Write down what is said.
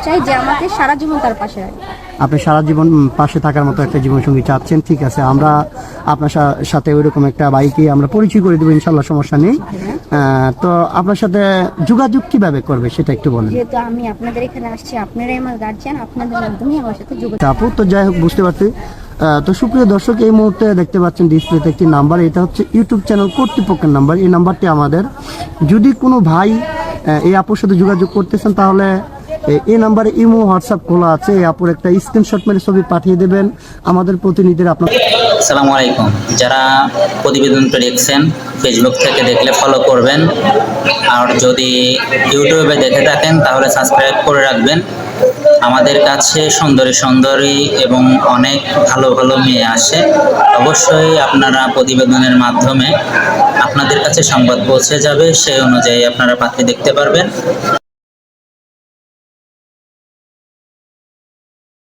চাই যে আমাকে সারা জীবন তার পাশে রাখবে। আপনি সারা জীবন পাশে থাকার মতো একটা জীবনসঙ্গী চাচ্ছেন, ঠিক আছে। আমরা আপনার সাথে ওইরকম একটা বাইকে আমরা পরিচয় করে দেবো, ইনশাল্লাহ, সমস্যা নেই। তো আপনার সাথে যোগাযোগ কিভাবে করবে সেটা একটু বলেন। যেহেতু আমি আপনাদের এখানে আসছি, আপনারাই আমার গার্জিয়ান, আপনাদের মাধ্যমেই আমার সাথে যোগাযোগ। আপু, তো যাই হোক, বুঝতে পারছি। তো সুপ্রিয় দর্শক, এই মুহূর্তে দেখতে পাচ্ছেন ডিসপ্লেতে একটি নাম্বার, এটা হচ্ছে ইউটিউব চ্যানেল কর্তৃপক্ষের নাম্বার। এই নাম্বারটি আমাদের, যদি কোনো ভাই এই আপুর সাথে যোগাযোগ করতেছেন তাহলে এই নাম্বারে ইমো হোয়াটসঅ্যাপ খোলা আছে। এই আপুর একটা স্ক্রিনশট মেরে ছবি পাঠিয়ে দেবেন আমাদের প্রতিনিধিরা আপনার। আসসালামু আলাইকুম। যারা প্রতিবেদনটা দেখছেন ফেসবুক থেকে দেখলে ফলো করবেন, আর যদি ইউটিউবে দেখে থাকেন তাহলে সাবস্ক্রাইব করে রাখবেন। আমাদের কাছে সুন্দরী সুন্দরী এবং অনেক ভালো ভালো মেয়ে আসে। অবশ্যই আপনারা প্রতিবেদনের মাধ্যমে আপনাদের কাছে সংবাদ পৌঁছে যাবে, সেই অনুযায়ী আপনারা পাত্রী দেখতে পারবেন।